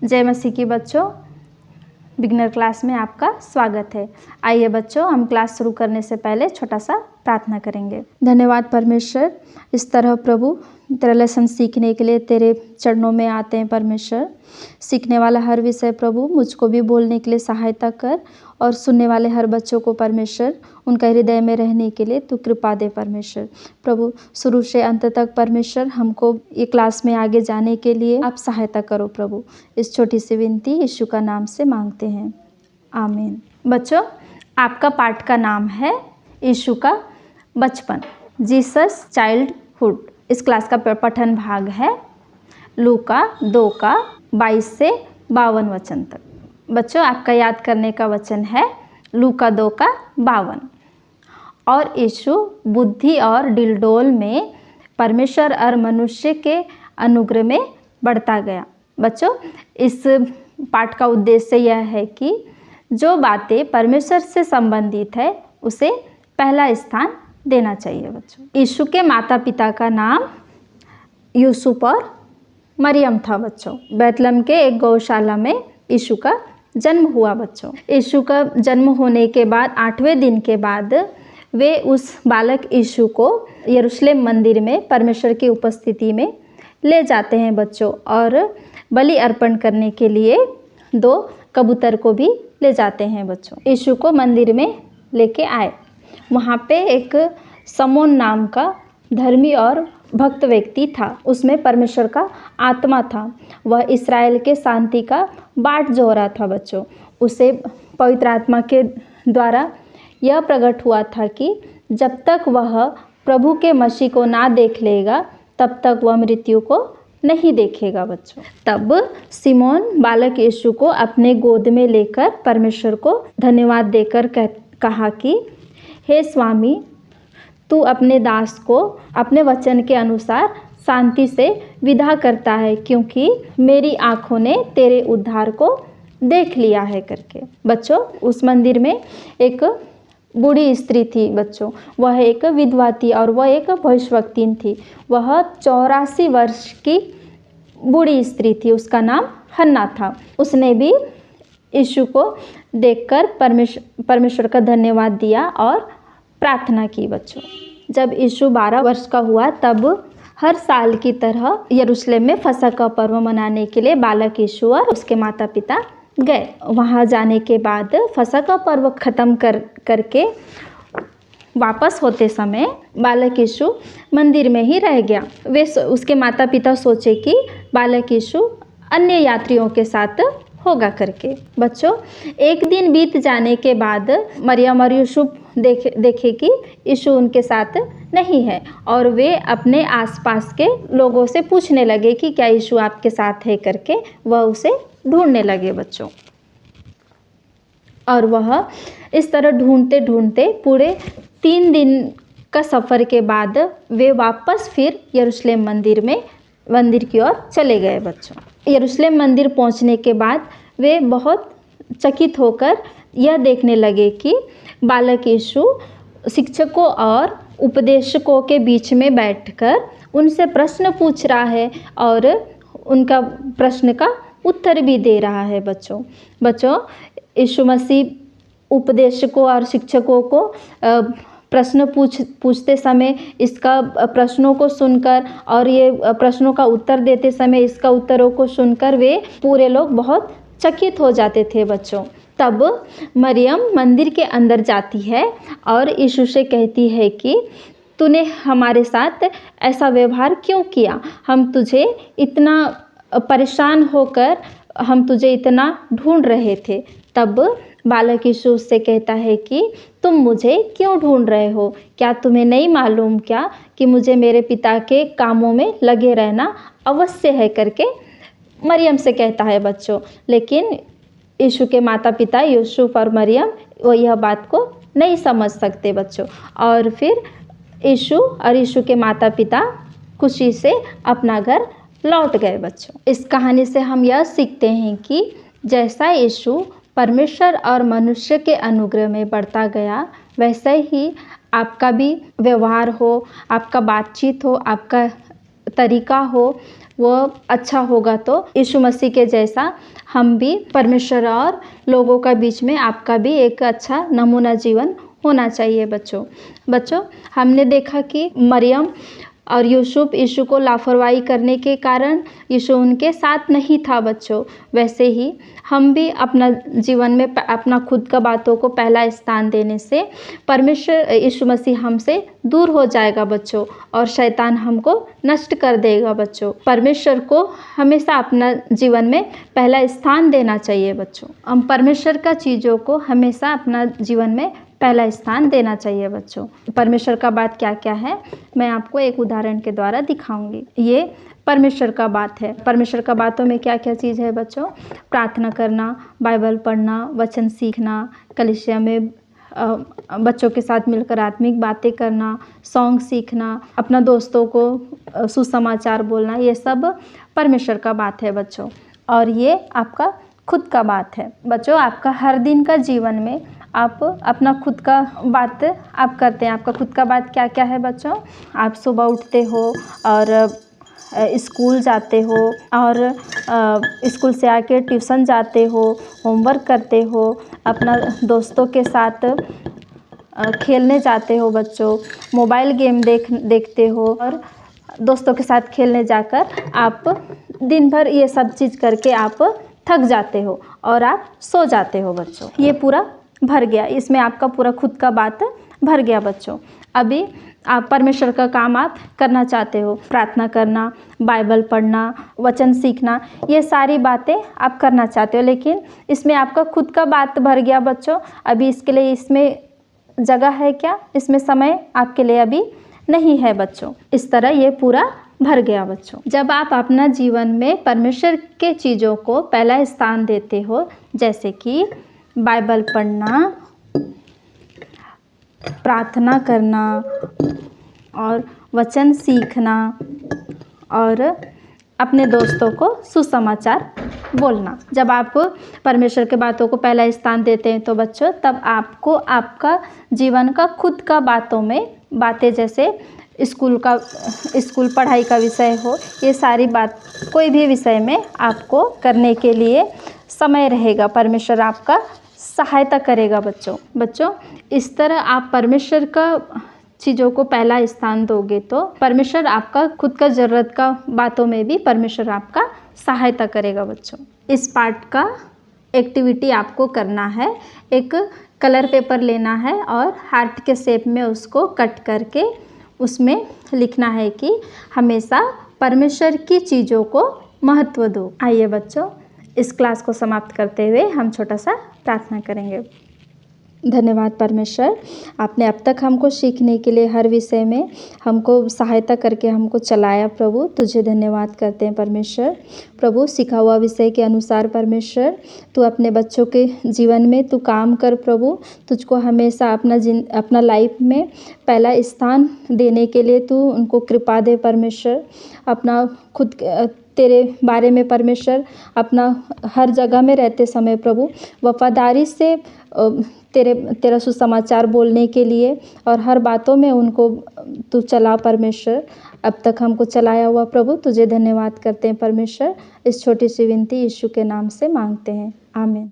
जय मसीह की बच्चों, बिगनर क्लास में आपका स्वागत है। आइए बच्चों, हम क्लास शुरू करने से पहले छोटा सा प्रार्थना करेंगे। धन्यवाद परमेश्वर, इस तरह प्रभु तेरा लेसन सीखने के लिए तेरे चरणों में आते हैं। परमेश्वर, सीखने वाला हर विषय प्रभु मुझको भी बोलने के लिए सहायता कर, और सुनने वाले हर बच्चों को परमेश्वर उनका हृदय में रहने के लिए तू कृपा दे। परमेश्वर प्रभु, शुरू से अंत तक परमेश्वर हमको ये क्लास में आगे जाने के लिए आप सहायता करो प्रभु। इस छोटी सी विनती यीशु का नाम से मांगते हैं, आमीन। बच्चों, आपका पाठ का नाम है यीशु का बचपन, जीसस चाइल्डहुड। इस क्लास का पठन भाग है लूका 2 का 22 से 52 वचन तक। बच्चों, आपका याद करने का वचन है लूका 2 का 52। और यीशु बुद्धि और डिलडोल में परमेश्वर और मनुष्य के अनुग्रह में बढ़ता गया। बच्चों, इस पाठ का उद्देश्य यह है कि जो बातें परमेश्वर से संबंधित है उसे पहला स्थान देना चाहिए। बच्चों, यीशु के माता पिता का नाम यूसुफ और मरियम था। बच्चों, बैतलहम के एक गौशाला में यीशु का जन्म हुआ। बच्चों, यीशु का जन्म होने के बाद 8वें दिन के बाद वे उस बालक यीशु को यरूशलेम मंदिर में परमेश्वर की उपस्थिति में ले जाते हैं। बच्चों, और बलि अर्पण करने के लिए 2 कबूतर को भी ले जाते हैं। बच्चों, यीशु को मंदिर में लेके आए। वहाँ पे एक समोन नाम का धर्मी और भक्त व्यक्ति था। उसमें परमेश्वर का आत्मा था। वह इस्राएल के शांति का बाट जोह रहा था। बच्चों, उसे पवित्र आत्मा के द्वारा यह प्रकट हुआ था कि जब तक वह प्रभु के मसीह को ना देख लेगा तब तक वह मृत्यु को नहीं देखेगा। बच्चों, तब सिमोन बालक यीशु को अपने गोद में लेकर परमेश्वर को धन्यवाद देकर कहा कि हे स्वामी, तू अपने दास को अपने वचन के अनुसार शांति से विदा करता है, क्योंकि मेरी आँखों ने तेरे उद्धार को देख लिया है करके। बच्चों, उस मंदिर में एक बूढ़ी स्त्री थी। बच्चों, वह एक विधवा थी और वह एक भविष्यवक्तिन थी। वह 84 वर्ष की बूढ़ी स्त्री थी। उसका नाम हन्ना था। उसने भी यीशु को देखकर परमेश्वर का धन्यवाद दिया और प्रार्थना की। बच्चों, जब यीशु 12 वर्ष का हुआ तब हर साल की तरह यरूशलेम में फसह का पर्व मनाने के लिए बालक यीशु और उसके माता पिता गए। वहाँ जाने के बाद फसह का पर्व ख़त्म करके वापस होते समय बालक यीशु मंदिर में ही रह गया। वे उसके माता पिता सोचे कि बालक यीशु अन्य यात्रियों के साथ होगा करके। बच्चों, एक दिन बीत जाने के बाद मरियम और यूसुफ देखे कि यीशु उनके साथ नहीं है, और वे अपने आसपास के लोगों से पूछने लगे कि क्या यीशु आपके साथ है करके। वह उसे ढूंढने लगे। बच्चों, और वह इस तरह ढूंढते ढूंढते पूरे 3 दिन का सफ़र के बाद वे वापस फिर यरूशलेम मंदिर की ओर चले गए। बच्चों, यरूशलेम मंदिर पहुंचने के बाद वे बहुत चकित होकर यह देखने लगे कि बालक यीशु शिक्षकों और उपदेशकों के बीच में बैठकर उनसे प्रश्न पूछ रहा है और उनका प्रश्न का उत्तर भी दे रहा है। बच्चों, यीशु मसीह उपदेशकों और शिक्षकों को प्रश्न पूछते समय इसका प्रश्नों को सुनकर और ये प्रश्नों का उत्तर देते समय इसका उत्तरों को सुनकर वे पूरे लोग बहुत चकित हो जाते थे। बच्चों, तब मरियम मंदिर के अंदर जाती है और यीशु से कहती है कि तूने हमारे साथ ऐसा व्यवहार क्यों किया? हम तुझे इतना परेशान होकर हम तुझे इतना ढूंढ रहे थे। तब बालक यीशु उससे कहता है कि तुम मुझे क्यों ढूंढ रहे हो? क्या तुम्हें नहीं मालूम क्या कि मुझे मेरे पिता के कामों में लगे रहना अवश्य है करके मरियम से कहता है। बच्चों, लेकिन यीशु के माता पिता यूसुफ और मरियम वो यह बात को नहीं समझ सकते। बच्चों, और फिर यीशु के माता पिता खुशी से अपना घर लौट गए। बच्चों, इस कहानी से हम यह सीखते हैं कि जैसा यीशु परमेश्वर और मनुष्य के अनुग्रह में बढ़ता गया, वैसे ही आपका भी व्यवहार हो, आपका बातचीत हो, आपका तरीका हो वो अच्छा होगा, तो यीशु मसीह के जैसा हम भी परमेश्वर और लोगों का बीच में आपका भी एक अच्छा नमूना जीवन होना चाहिए बच्चों। हमने देखा कि मरियम और यूसुफ यीशु को लापरवाही करने के कारण यीशु उनके साथ नहीं था बच्चों। वैसे ही हम भी अपना जीवन में अपना खुद का बातों को पहला स्थान देने से परमेश्वर यीशु मसीह हमसे दूर हो जाएगा बच्चों, और शैतान हमको नष्ट कर देगा बच्चों। परमेश्वर को हमेशा अपना जीवन में पहला स्थान देना चाहिए बच्चों। हम परमेश्वर का चीज़ों को हमेशा अपना जीवन में पहला स्थान देना चाहिए बच्चों। परमेश्वर का बात क्या क्या है मैं आपको एक उदाहरण के द्वारा दिखाऊंगी। ये परमेश्वर का बात है। परमेश्वर का बातों में क्या क्या चीज़ है बच्चों? प्रार्थना करना, बाइबल पढ़ना, वचन सीखना, कलीसिया में बच्चों के साथ मिलकर आत्मिक बातें करना, सॉन्ग सीखना, अपना दोस्तों को सुसमाचार बोलना, ये सब परमेश्वर का बात है बच्चों। और ये आपका खुद का बात है बच्चों। आपका हर दिन का जीवन में आप अपना खुद का बात आप करते हैं। आपका खुद का बात क्या क्या है बच्चों? आप सुबह उठते हो और स्कूल जाते हो, और स्कूल से आके ट्यूशन जाते हो, होमवर्क करते हो, अपना दोस्तों के साथ खेलने जाते हो बच्चों, मोबाइल गेम देखते हो, और दोस्तों के साथ खेलने जाकर आप दिन भर ये सब चीज़ करके आप थक जाते हो और आप सो जाते हो बच्चों। ये पूरा भर गया, इसमें आपका पूरा खुद का बात भर गया बच्चों। अभी आप परमेश्वर का काम आप करना चाहते हो, प्रार्थना करना, बाइबल पढ़ना, वचन सीखना, ये सारी बातें आप करना चाहते हो, लेकिन इसमें आपका खुद का बात भर गया बच्चों। अभी इसके लिए इसमें जगह है क्या? इसमें समय आपके लिए अभी नहीं है बच्चों। इस तरह ये पूरा भर गया बच्चों। जब आप अपना जीवन में परमेश्वर के चीज़ों को पहला स्थान देते हो, जैसे कि बाइबल पढ़ना, प्रार्थना करना और वचन सीखना और अपने दोस्तों को सुसमाचार बोलना, जब आप परमेश्वर के बातों को पहला स्थान देते हैं तो बच्चों तब आपको आपका जीवन का खुद का बातों में बातें, जैसे स्कूल पढ़ाई का विषय हो, ये सारी बात कोई भी विषय में आपको करने के लिए समय रहेगा। परमेश्वर आपका सहायता करेगा बच्चों। इस तरह आप परमेश्वर का चीज़ों को पहला स्थान दोगे तो परमेश्वर आपका खुद का ज़रूरत का बातों में भी परमेश्वर आपका सहायता करेगा बच्चों। इस पार्ट का एक्टिविटी आपको करना है। एक कलर पेपर लेना है और हार्ट के शेप में उसको कट करके उसमें लिखना है कि हमेशा परमेश्वर की चीज़ों को महत्व दो। आइए बच्चों, इस क्लास को समाप्त करते हुए हम छोटा सा प्रार्थना करेंगे। धन्यवाद परमेश्वर, आपने अब तक हमको सीखने के लिए हर विषय में हमको सहायता करके हमको चलाया प्रभु। तुझे धन्यवाद करते हैं परमेश्वर। प्रभु, सीखा हुआ विषय के अनुसार परमेश्वर तू अपने बच्चों के जीवन में तू काम कर प्रभु। तुझको हमेशा अपना लाइफ में पहला स्थान देने के लिए तू उनको कृपा दे परमेश्वर। अपना खुद तेरे बारे में परमेश्वर अपना हर जगह में रहते समय प्रभु वफादारी से तेरा सुसमाचार बोलने के लिए और हर बातों में उनको तू चला परमेश्वर। अब तक हमको चलाया हुआ प्रभु तुझे धन्यवाद करते हैं परमेश्वर। इस छोटी सी विनती यीशु के नाम से मांगते हैं, आमीन।